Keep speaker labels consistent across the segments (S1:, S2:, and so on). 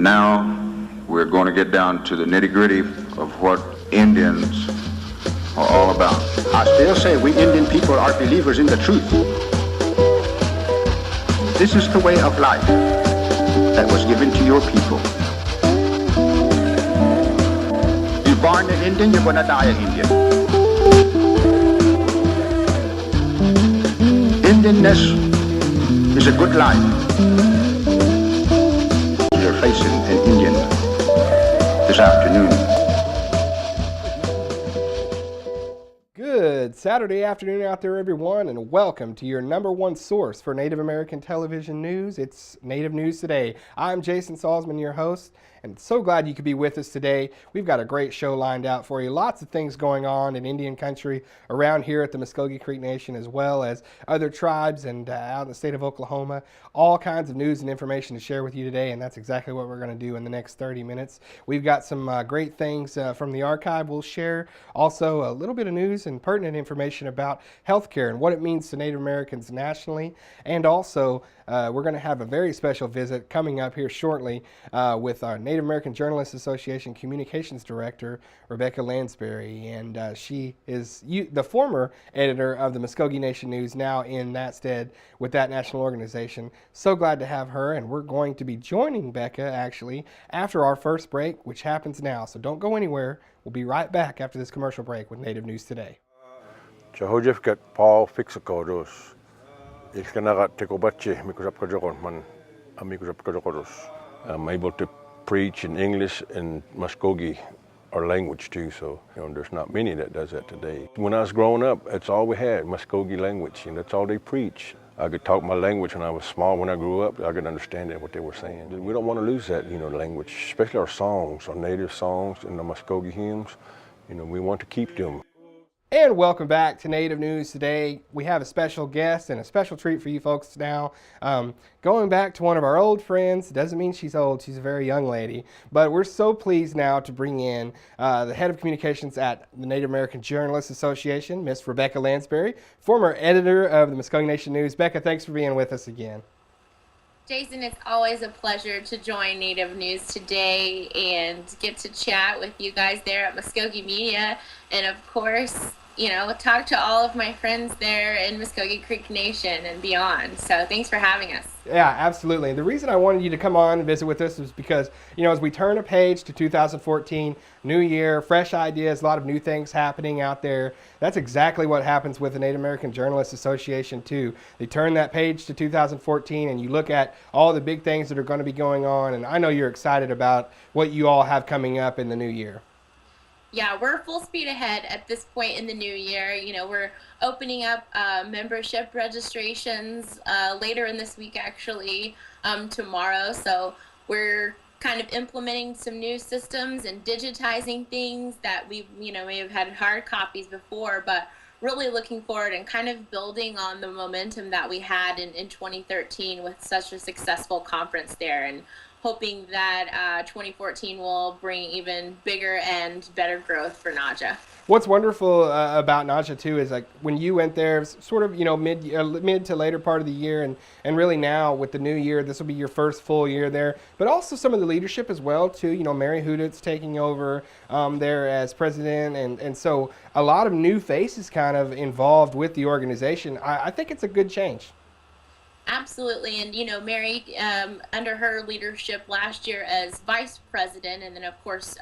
S1: Now we're going to get down to the nitty-gritty of what Indians are all about.
S2: I still say we Indian people are believers in the truth. This is the way of life that was given to your people. You're born an Indian, you're going to die an Indian. Indianness is a good life. You're facing an Indian this afternoon.
S3: Good Saturday afternoon out there, everyone, and welcome to your number one source for Native American television news. It's Native News Today. I'm Jason Salzman, your host, and so glad you could be with us today. We've got a great show lined out for you. Lots of things going on in Indian country around here at the Muskogee Creek Nation, as well as other tribes and out in the state of Oklahoma. All kinds of news and information to share with you today, and that's exactly what we're going to do in the next 30 minutes. We've got some great things from the archive we'll share. Also, a little bit of news and pertinent information about healthcare and what it means to Native Americans nationally. And also, we're going to have a very special visit coming up here shortly with our Native American Journalists Association Communications Director, Rebecca Lansbury. And she is the former editor of the Muskogee Nation News, now in that stead with that national organization. So glad to have her, and we're going to be joining Becca actually after our first break, which happens now. So don't go anywhere. We'll be right back after this commercial break with Native News Today.
S4: Jahojefkat Paul Fixakodos. Ikanagat Tekobachi, Mikusapkajokorman, Amikusapkajokoros. I'm able to preach in English and Muskogee, our language too, so there's not many that does that today. When I was growing up, that's all we had, Muskogee language, and that's all they preach. I could talk my language when I was small. When I grew up, I could understand what they were saying. We don't want to lose that, language, especially our songs, our native songs and the Muskogee hymns. We want to keep them.
S3: And welcome back to Native News Today. We have a special guest and a special treat for you folks now. Going back to one of our old friends, doesn't mean she's old, she's a very young lady, but we're so pleased now to bring in the head of communications at the Native American Journalists Association, Miss Rebecca Lansbury, former editor of the Muskogee Nation News. Becca, thanks for being with us again.
S5: Jason, it's always a pleasure to join Native News Today and get to chat with you guys there at Muskogee Media, and of course, talk to all of my friends there in Muskogee Creek Nation and beyond. So thanks for having us.
S3: Yeah, absolutely. The reason I wanted you to come on and visit with us is because, as we turn a page to 2014, new year, fresh ideas, a lot of new things happening out there. That's exactly what happens with the Native American Journalists Association too. They turn that page to 2014 and you look at all the big things that are going to be going on, and I know you're excited about what you all have coming up in the new year.
S5: Yeah, we're full speed ahead at this point in the new year. We're opening up membership registrations later in this week, actually, tomorrow. So we're kind of implementing some new systems and digitizing things that we, may have had hard copies before, but really looking forward and kind of building on the momentum that we had in 2013 with such a successful conference there, and hoping that 2014 will bring even bigger and better growth for NAJA.
S3: What's wonderful about NAJA too is like when you went there, sort of mid to later part of the year, and really now with the new year, this will be your first full year there. But also some of the leadership as well too. Mary Hudit's taking over there as president, and so a lot of new faces kind of involved with the organization. I think it's a good change.
S5: Absolutely, and Mary, under her leadership last year as vice president, and then of course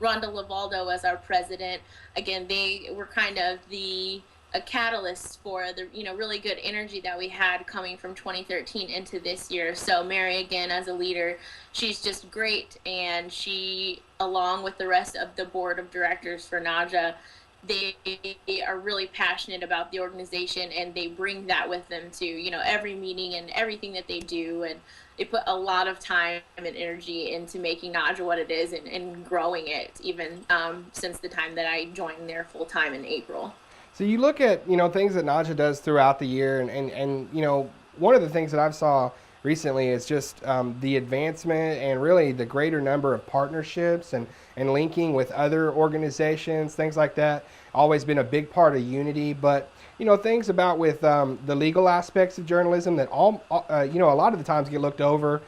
S5: Rhonda Lavaldo as our president. Again, they were kind of a catalyst for the really good energy that we had coming from 2013 into this year. So Mary, again, as a leader, she's just great, and she, along with the rest of the board of directors for NAJA, they are really passionate about the organization, and they bring that with them to every meeting and everything that they do, and they put a lot of time and energy into making NAJA what it is and growing it, even since the time that I joined there full time in April.
S3: So you look at things that NAJA does throughout the year, and one of the things that I've saw recently is just the advancement and really the greater number of partnerships and linking with other organizations, things like that. Always been a big part of unity, but things about with the legal aspects of journalism that a lot of the times get looked over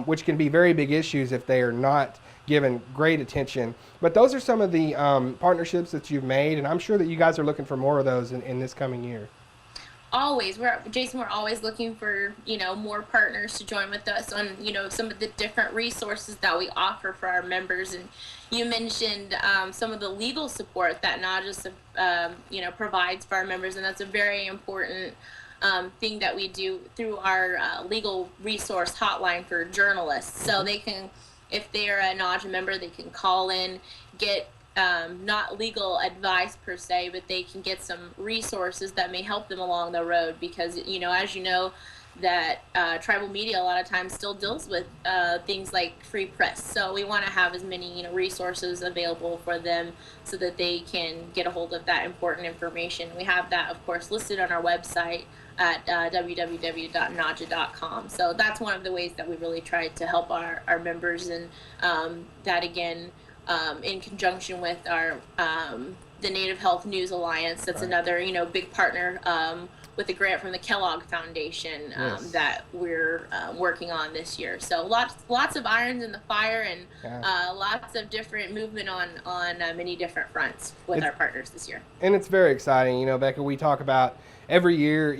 S3: which can be very big issues if they are not given great attention. But those are some of the partnerships that you've made, and I'm sure that you guys are looking for more of those in this coming year.
S5: Always, we're always looking for, more partners to join with us on, some of the different resources that we offer for our members. And you mentioned some of the legal support that NAJA, provides for our members, and that's a very important thing that we do through our legal resource hotline for journalists. So they can, if they're a NAJA member, they can call in, get not legal advice per se, but they can get some resources that may help them along the road, because as you know, that tribal media a lot of times still deals with things like free press. So we want to have as many resources available for them so that they can get a hold of that important information. We have that, of course, listed on our website at www.naja.com. So that's one of the ways that we really try to help our members, and that again, in conjunction with our the Native Health News Alliance. That's another big partner with a grant from the Kellogg Foundation that we're working on this year. So lots of irons in the fire, and lots of different movement on many different fronts with our partners this year.
S3: And it's very exciting. Becca, we talk about every year,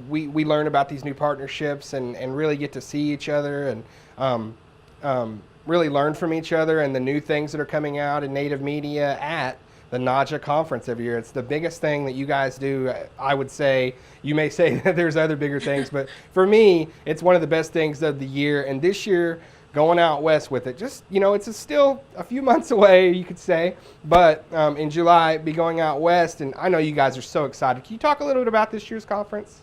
S3: we learn about these new partnerships and really get to see each other and really learn from each other and the new things that are coming out in Native media at the NAJA conference every year. It's the biggest thing that you guys do. I would say, you may say that there's other bigger things, but for me, it's one of the best things of the year. And this year, going out west with it, just, it's still a few months away, you could say, but in July, be going out west, and I know you guys are so excited. Can you talk a little bit about this year's conference?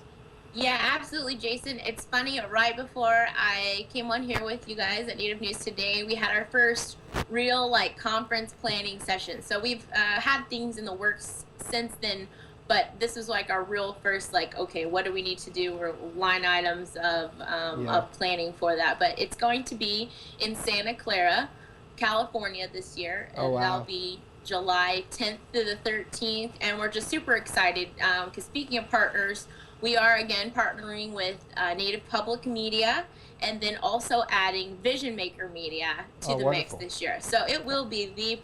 S5: Yeah, absolutely, Jason. It's funny, right before I came on here with you guys at Native News Today, we had our first real conference planning session. So we've had things in the works since then, but this is our real first, okay, what do we need to do, or line items of planning for that. But it's going to be in Santa Clara, California this year. And that'll be July 10th to the 13th. And we're just super excited because speaking of partners, we are again partnering with Native Public Media, and then also adding Vision Maker Media to the mix this year. So it will be the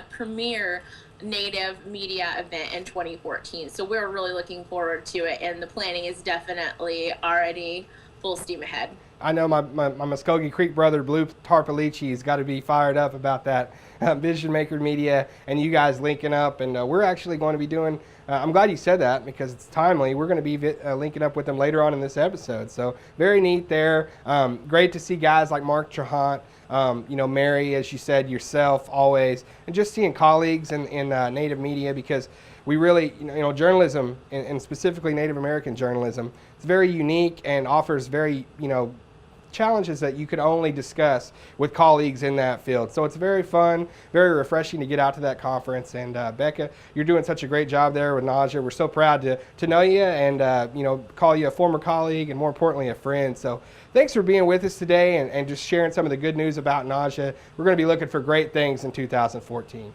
S5: premier Native media event in 2014. So we're really looking forward to it, and the planning is definitely already full steam ahead.
S3: I know my Muskogee Creek brother, Blue Tarpalichi, has got to be fired up about that Vision Maker Media and you guys linking up. And we're actually going to be doing, I'm glad you said that because it's timely. We're going to be linking up with them later on in this episode. So very neat there. Great to see guys like Mark Trahant, Mary, as you said, yourself always, and just seeing colleagues in Native media, because we really, journalism, and specifically Native American journalism, it's very unique and offers very, challenges that you could only discuss with colleagues in that field. So it's very fun, very refreshing to get out to that conference. And Becca, you're doing such a great job there with NAJA. We're so proud to know you and, call you a former colleague and more importantly, a friend. So thanks for being with us today and just sharing some of the good news about NAJA. We're going to be looking for great things in 2014.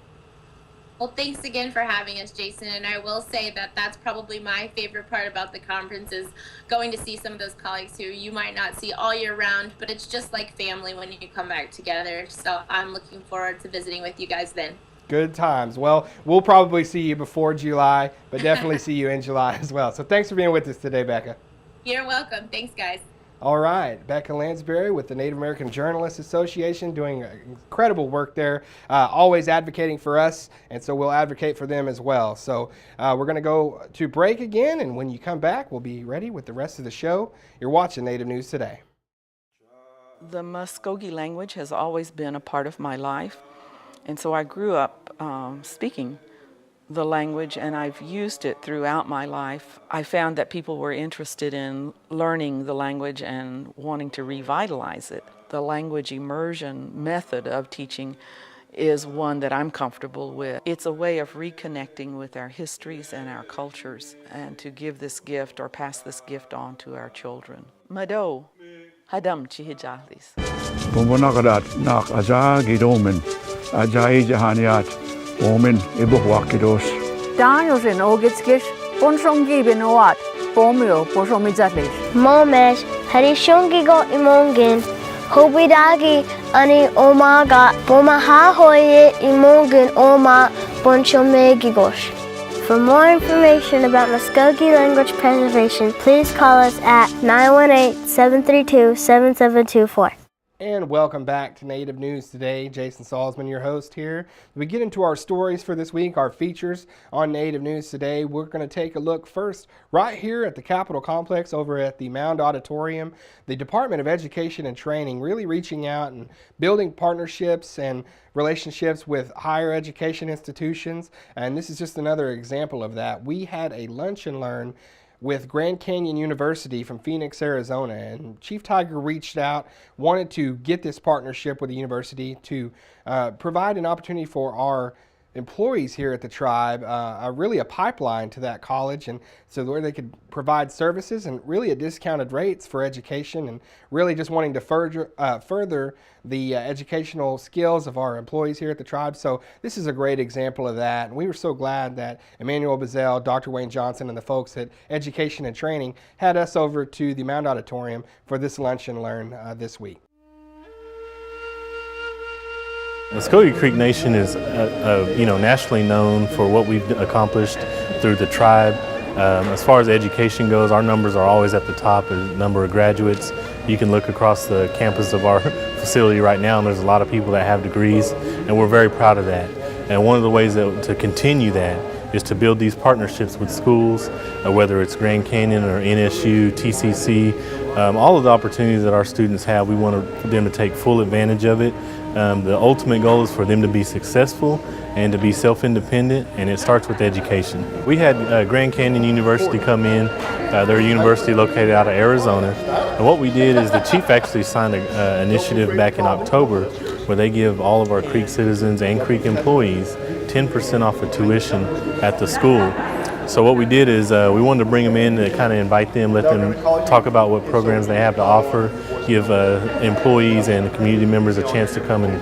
S5: Well, thanks again for having us, Jason. And I will say that that's probably my favorite part about the conference, is going to see some of those colleagues who you might not see all year round, but it's just like family when you come back together. So I'm looking forward to visiting with you guys then.
S3: Good times. Well, we'll probably see you before July, but definitely see you in July as well. So thanks for being with us today, Becca.
S5: You're welcome. Thanks, guys.
S3: All right, Becca Lansbury with the Native American Journalists Association, doing incredible work there, always advocating for us, and so we'll advocate for them as well. So we're going to go to break again, and when you come back, we'll be ready with the rest of the show. You're watching Native News Today.
S6: The Muskogee language has always been a part of my life, and so I grew up speaking the language, and I've used it throughout my life. I found that people were interested in learning the language and wanting to revitalize it. The language immersion method of teaching is one that I'm comfortable with. It's a way of reconnecting with our histories and our cultures, and to give this gift or pass this gift on to our children. Mado, hadam chihijahlis.
S7: Bumbunakadat nak aja gidomen, ajai jahaniat. Omen ibuhwakidos.
S8: Daniels in Ogitskish, Bonshongi Benoat, Bomio, Boshomizatlish.
S9: Momesh, Harishongigo Imongin, Hobidagi ani omaga momaha hoye imogen oma bonchomegigos. For more information about Muskogee language preservation, please call us at 918-732-7724.
S3: And welcome back to Native News Today. Jason Salzman, your host here. We get into our stories for this week, our features on Native News Today. We're going to take a look first right here at the Capitol Complex over at the Mound Auditorium. The Department of Education and Training really reaching out and building partnerships and relationships with higher education institutions. And this is just another example of that. We had a lunch and learn with Grand Canyon University from Phoenix, Arizona. And Chief Tiger reached out, wanted to get this partnership with the university to provide an opportunity for our employees here at the tribe, really a pipeline to that college, and so where they could provide services and really at discounted rates for education, and really just wanting to further the educational skills of our employees here at the tribe. So this is a great example of that, and we were so glad that Emmanuel Bazell, Dr. Wayne Johnson, and the folks at Education and Training had us over to the Mound Auditorium for this lunch and learn this week.
S10: Muskogee Creek Nation is, nationally known for what we've accomplished through the tribe. As far as education goes, our numbers are always at the top, the number of graduates. You can look across the campus of our facility right now, and there's a lot of people that have degrees, and we're very proud of that. And one of the ways to continue that is to build these partnerships with schools, whether it's Grand Canyon or NSU, TCC, all of the opportunities that our students have, we want them to take full advantage of it. The ultimate goal is for them to be successful and to be self-independent, and it starts with education. We had Grand Canyon University come in. They're a university located out of Arizona. And what we did is the chief actually signed an initiative back in October where they give all of our Creek citizens and Creek employees 10% off of tuition at the school. So what we did is we wanted to bring them in to kind of invite them, let them talk about what programs they have to offer, give employees and community members a chance to come and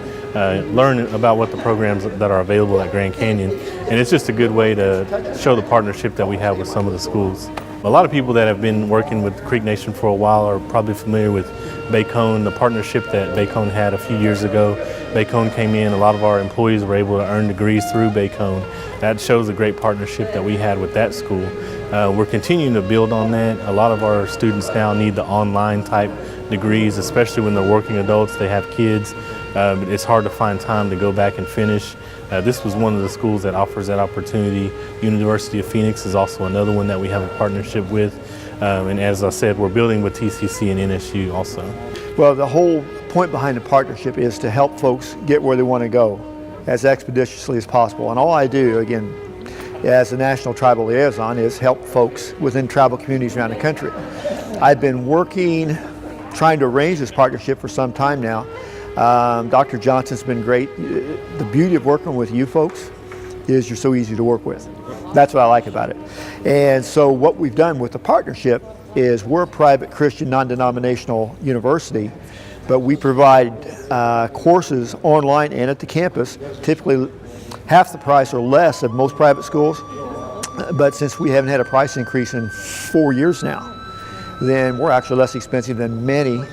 S10: learn about what the programs that are available at Grand Canyon. And it's just a good way to show the partnership that we have with some of the schools. A lot of people that have been working with Creek Nation for a while are probably familiar with Baycone, the partnership that Baycone had a few years ago. Baycone came in, a lot of our employees were able to earn degrees through Baycone. That shows a great partnership that we had with that school. We're continuing to build on that. A lot of our students now need the online type degrees, especially when they're working adults, they have kids. It's hard to find time to go back and finish. This was one of the schools that offers that opportunity. University of Phoenix is also another one that we have a partnership with. And as I said, we're building with TCC and NSU also.
S11: Well, the whole point behind the partnership is to help folks get where they want to go as expeditiously as possible. And all I do, again, as a National Tribal Liaison, is help folks within tribal communities around the country. I've been working, trying to arrange this partnership for some time now. Dr. Johnson's been great. The beauty of working with you folks is you're so easy to work with. That's what I like about it. And so what we've done with the partnership is we're a private Christian non-denominational university, but we provide courses online and at the campus, typically half the price or less of most private schools. But since we haven't had a price increase in 4 years now, then we're actually less expensive than many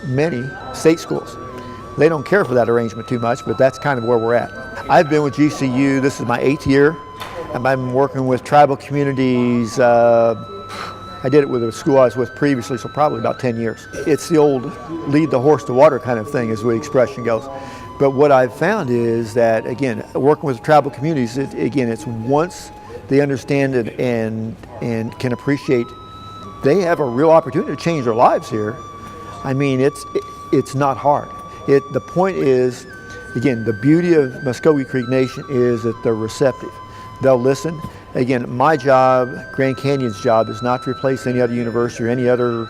S11: state schools. They don't care for that arrangement too much, but that's kind of where we're at. I've been with GCU, this is my 8th year, and I've been working with tribal communities. I did it with a school I was with previously, so probably about 10 years. It's the old lead the horse to water kind of thing, as the expression goes. But what I've found is that, again, working with tribal communities, it's once they understand it and can appreciate they have a real opportunity to change their lives here. I mean, it's not hard. The point is, again, the beauty of Muskogee Creek Nation is that they're receptive. They'll listen. Again, my job, Grand Canyon's job, is not to replace any other university or any other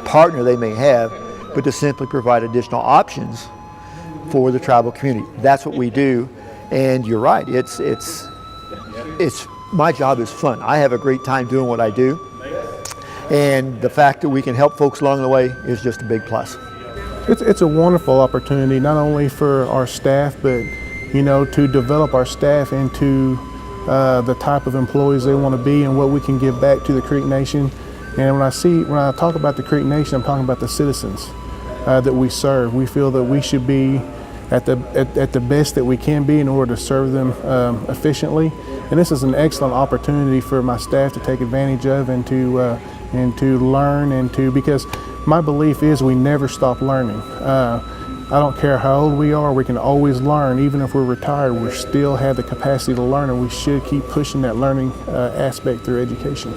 S11: partner they may have, but to simply provide additional options for the tribal community. That's what we do, and you're right. My job is fun. I have a great time doing what I do, and the fact that we can help folks along the way is just a big plus.
S12: It's a wonderful opportunity, not only for our staff, but to develop our staff into the type of employees they want to be and what we can give back to the Creek Nation. And when I talk about the Creek Nation, I'm talking about the citizens. that we serve. We feel that we should be at the best that we can be in order to serve them efficiently. And this is an excellent opportunity for my staff to take advantage of and to learn because my belief is we never stop learning. I don't care how old we are, we can always learn. Even if we're retired, we still have the capacity to learn, and we should keep pushing that learning aspect through education.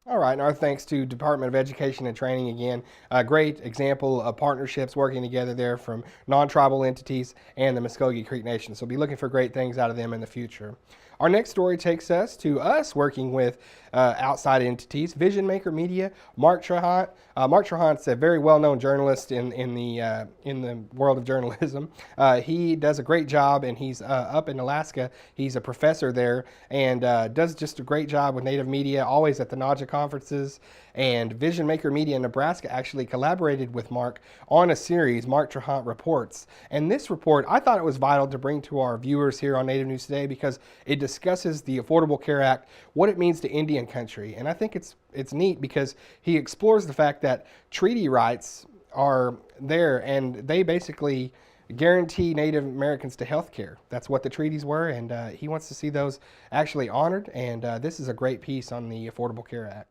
S3: All right, and our thanks to Department of Education and Training again. A great example of partnerships working together there from non-tribal entities and the Muskogee Creek Nation. So be looking for great things out of them in the future. Our next story takes us to us working with outside entities, Vision Maker Media, Mark Trahant. Mark Trahant's a very well-known journalist in the world of journalism. He does a great job, and he's up in Alaska. He's a professor there and does just a great job with Native media, always at the NAJA conferences. And Vision Maker Media in Nebraska actually collaborated with Mark on a series, Mark Trahant Reports. And this report, I thought it was vital to bring to our viewers here on Native News Today because it discusses the Affordable Care Act, what it means to Indian country. And I think it's neat because he explores the fact that treaty rights are there and they basically guarantee Native Americans to health care. That's what the treaties were, and he wants to see those actually honored. And this is a great piece on the Affordable Care Act.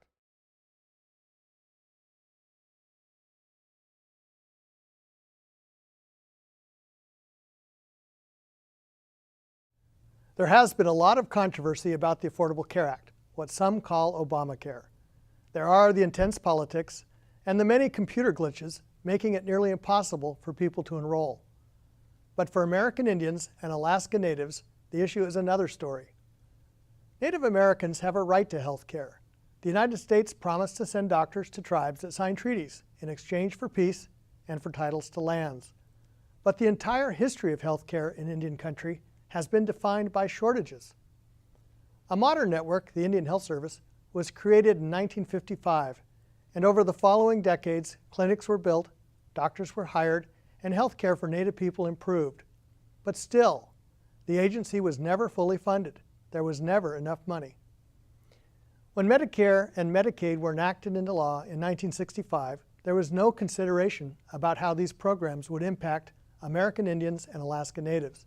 S13: There has been a lot of controversy about the Affordable Care Act, what some call Obamacare. There are the intense politics and the many computer glitches making it nearly impossible for people to enroll. But for American Indians and Alaska Natives, the issue is another story. Native Americans have a right to health care. The United States promised to send doctors to tribes that sign treaties in exchange for peace and for titles to lands. But the entire history of health care in Indian country has been defined by shortages. A modern network, the Indian Health Service, was created in 1955, and over the following decades, clinics were built, doctors were hired, and health care for Native people improved. But still, the agency was never fully funded. There was never enough money. When Medicare and Medicaid were enacted into law in 1965, there was no consideration about how these programs would impact American Indians and Alaska Natives.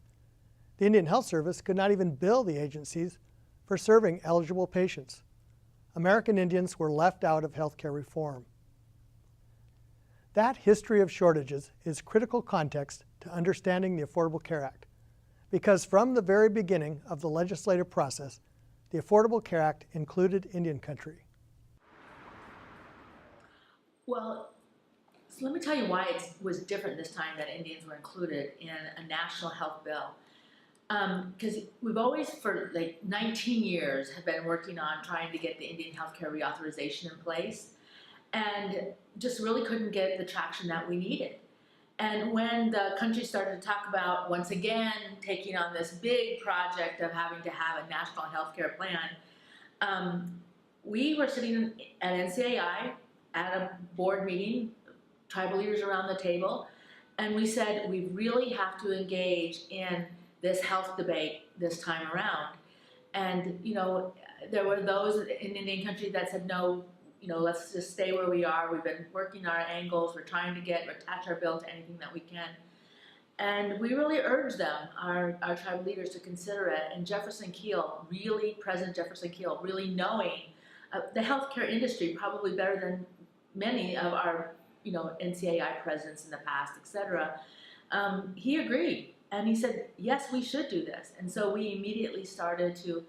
S13: The Indian Health Service could not even bill the agencies for serving eligible patients. American Indians were left out of healthcare reform. That history of shortages is critical context to understanding the Affordable Care Act, because from the very beginning of the legislative process, the Affordable Care Act included Indian country.
S14: Well, so let me tell you why it was different this time that Indians were included in a national health bill. Because we've always, for like 19 years, have been working on trying to get the Indian healthcare reauthorization in place, and just really couldn't get the traction that we needed. And when the country started to talk about, once again, taking on this big project of having to have a national healthcare plan, we were sitting at NCAI at a board meeting, tribal leaders around the table, and we said we really have to engage in this health debate this time around. And, you know, there were those in Indian country that said, no, you know, let's just stay where we are. We've been working our angles. We're trying to attach our bill to anything that we can. And we really urged them, our tribal leaders, to consider it. And Jefferson Keel, President Jefferson Keel, really knowing the healthcare industry probably better than many of our, you know, NCAI presidents in the past, et cetera, he agreed. And he said, yes, we should do this. And so we immediately started to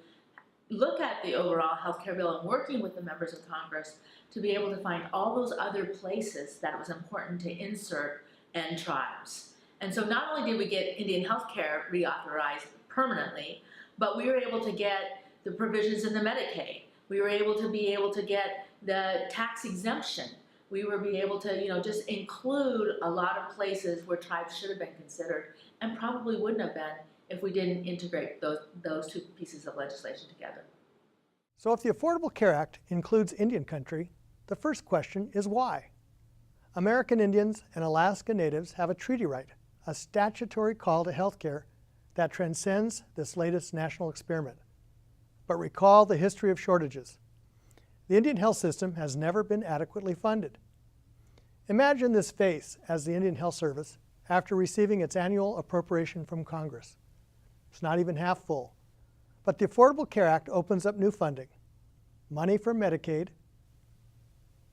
S14: look at the overall healthcare bill and working with the members of Congress to be able to find all those other places that it was important to insert N tribes. And so not only did we get Indian healthcare reauthorized permanently, but we were able to get the provisions in the Medicaid. We were able to get the tax exemption. We were able to, you know, just include a lot of places where tribes should have been considered and probably wouldn't have been if we didn't integrate those two pieces of legislation together.
S13: So if the Affordable Care Act includes Indian country, the first question is why? American Indians and Alaska Natives have a treaty right, a statutory call to health care that transcends this latest national experiment. But recall the history of shortages. The Indian health system has never been adequately funded. Imagine this face as the Indian Health Service after receiving its annual appropriation from Congress. It's not even half full. But the Affordable Care Act opens up new funding. Money from Medicaid,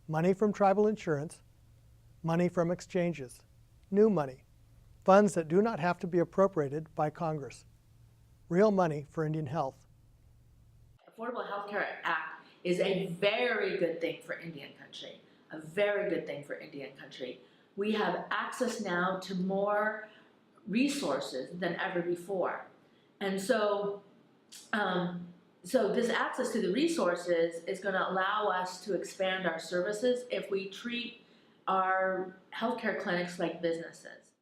S13: money from tribal insurance, money from exchanges, new money, funds that do not have to be appropriated by Congress. Real money for Indian health.
S14: Affordable Health Care Act is a very good thing for Indian country, a very good thing for Indian country. We have access now to more resources than ever before. And so, this access to the resources is going to allow us to expand our services if we treat our healthcare clinics like businesses.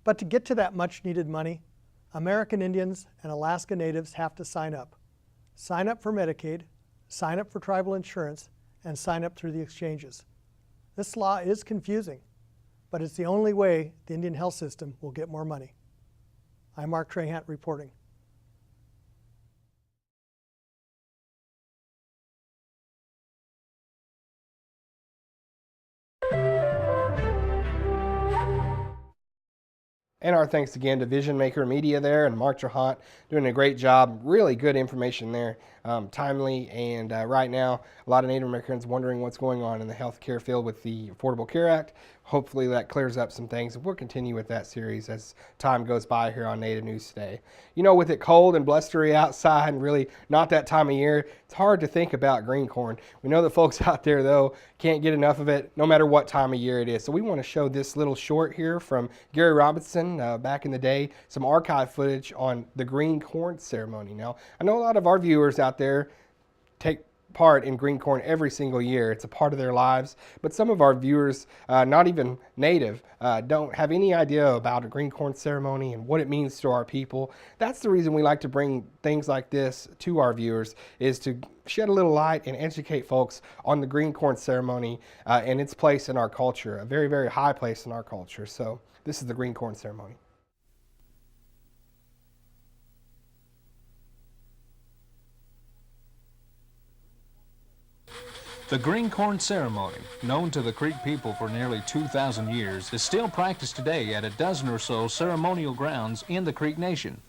S13: But to get to that much needed money, American Indians and Alaska Natives have to sign up. Sign up for Medicaid, sign up for tribal insurance, and sign up through the exchanges. This law is confusing, but it's the only way the Indian health system will get more money. I'm Mark Trahant reporting.
S3: And our thanks again to Vision Maker Media there and Mark Trahant doing a great job. Really good information there, timely. And right now, a lot of Native Americans wondering what's going on in the healthcare field with the Affordable Care Act. Hopefully that clears up some things. We'll continue with that series as time goes by here on Native News Today. You know, with it cold and blustery outside and really not that time of year, it's hard to think about green corn. We know that folks out there, though, can't get enough of it no matter what time of year it is. So we want to show this little short here from Gary Robinson back in the day, some archive footage on the green corn ceremony. Now, I know a lot of our viewers out there take part in green corn every single year. It's a part of their lives, but some of our viewers, not even Native, don't have any idea about a green corn ceremony and what it means to our people. That's the reason we like to bring things like this to our viewers, is to shed a little light and educate folks on the green corn ceremony and its place in our culture, a very, very high place in our culture. So this is the green corn ceremony.
S15: The green corn ceremony, known to the Creek people for nearly 2,000 years, is still practiced today at a dozen or so ceremonial grounds in the Creek Nation.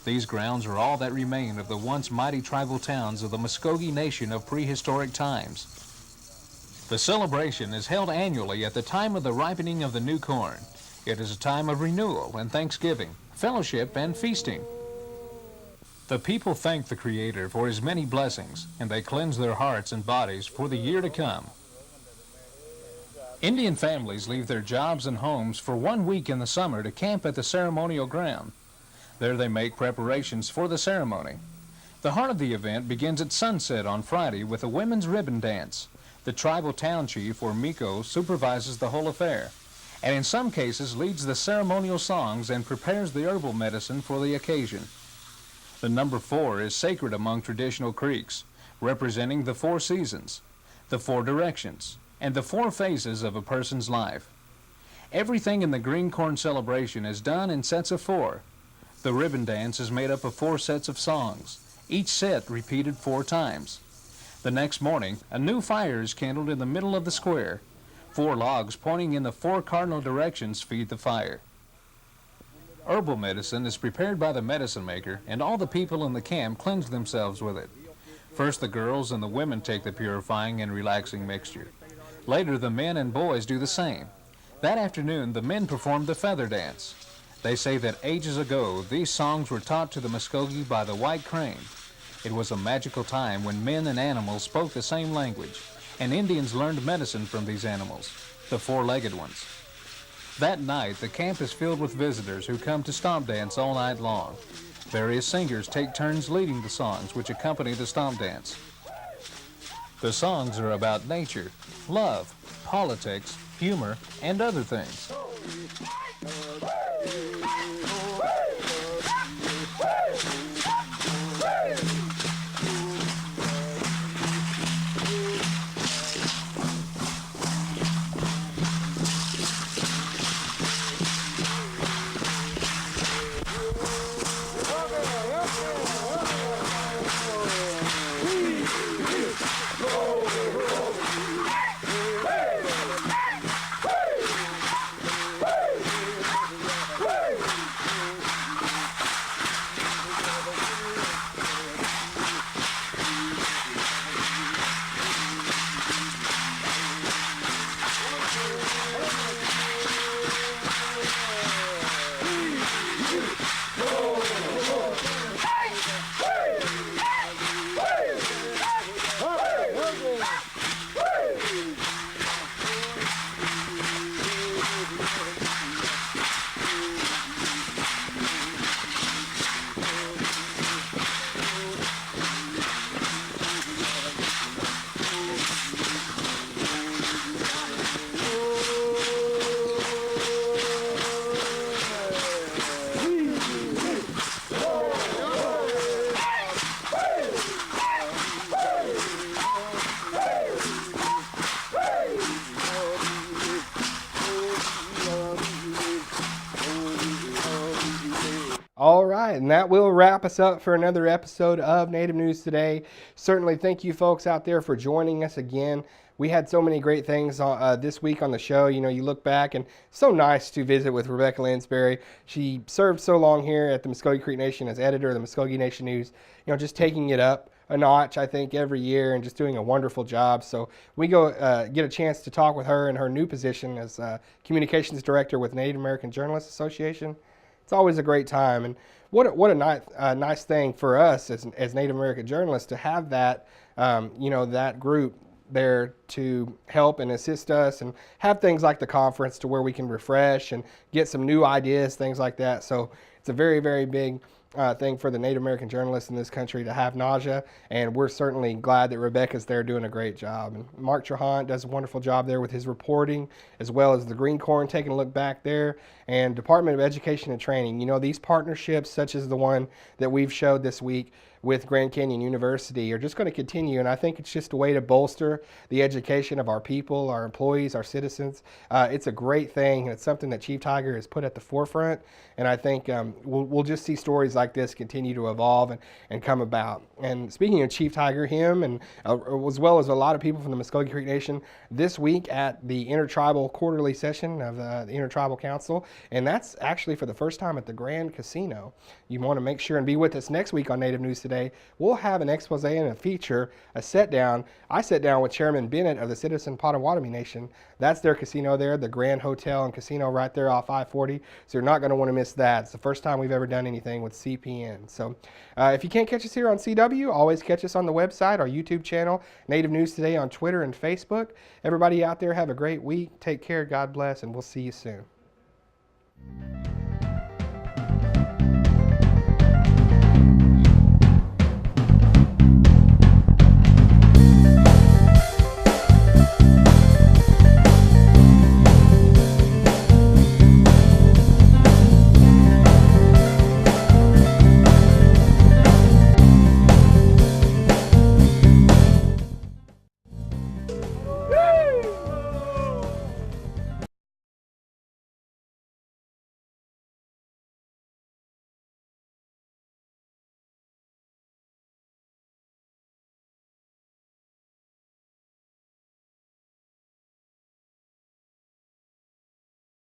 S15: These grounds are all that remain of the once mighty tribal towns of the Muskogee Nation of prehistoric times. The celebration is held annually at the time of the ripening of the new corn. It is a time of renewal and thanksgiving, fellowship, and feasting. The people thank the Creator for His many blessings, and they cleanse their hearts and bodies for the year to come. Indian families leave their jobs and homes for 1 week in the summer to camp at the ceremonial ground. There they make preparations for the ceremony. The heart of the event begins at sunset on Friday with a women's ribbon dance. The tribal town chief, or Miko, supervises the whole affair, and in some cases leads the ceremonial songs and prepares the herbal medicine for the occasion. The number 4 is sacred among traditional Creeks, representing the 4 seasons, the 4 directions, and the 4 phases of a person's life. Everything in the green corn celebration is done in sets of 4. The ribbon dance is made up of 4 sets of songs, each set repeated 4 times. The next morning, a new fire is kindled in the middle of the square. 4 logs pointing in the 4 cardinal directions feed the fire. Herbal medicine is prepared by the medicine maker, and all the people in the camp cleanse themselves with it. First, the girls and the women take the purifying and relaxing mixture. Later, the men and boys do the same. That afternoon, the men perform the feather dance. They say that ages ago, these songs were taught to the Muskogee by the white crane. It was a magical time when men and animals spoke the same language, and Indians learned medicine from these animals, the 4-legged ones. That night, the camp is filled with visitors who come to stomp dance all night long. Various singers take turns leading the songs which accompany the stomp dance. The songs are about nature, love, politics, humor, and other things.
S3: All right, and that will wrap us up for another episode of Native News Today. Certainly thank you folks out there for joining us again. We had so many great things this week on the show. You know, you look back, and so nice to visit with Rebecca Lansbury. She served so long here at the Muskogee Creek Nation as editor of the Muskogee Nation News, you know, just taking it up a notch, I think, every year and just doing a wonderful job. So we go get a chance to talk with her in her new position as communications director with Native American Journalists Association. It's always a great time, and what a nice thing for us as Native American journalists to have that you know, that group there to help and assist us, and have things like the conference to where we can refresh and get some new ideas, things like that. So it's a very, very big thing for the Native American journalists in this country to have NAJA, and we're certainly glad that Rebecca's there doing a great job. And Mark Trahant does a wonderful job there with his reporting, as well as the Green Corps taking a look back there, and Department of Education and Training. You know, these partnerships, such as the one that we've showed this week with Grand Canyon University, are just going to continue, and I think it's just a way to bolster the education of our people, our employees, our citizens. It's a great thing, and it's something that Chief Tiger has put at the forefront, and I think we'll just see stories like this continue to evolve and come about. And speaking of Chief Tiger, him and as well as a lot of people from the Muskogee Creek Nation this week at the Intertribal Quarterly Session of the Intertribal Council, and that's actually for the first time at the Grand Casino. You want to make sure and be with us next week on Native News Today. We'll have an expose and a feature, a sit down. I sat down with Chairman Bennett of the Citizen Potawatomi Nation. That's their casino there, the Grand Hotel and Casino right there off I-40. So you're not going to want to miss that. It's the first time we've ever done anything with CPN. So if you can't catch us here on CW, always catch us on the website, our YouTube channel, Native News Today on Twitter and Facebook. Everybody out there have a great week. Take care. God bless, and we'll see you soon.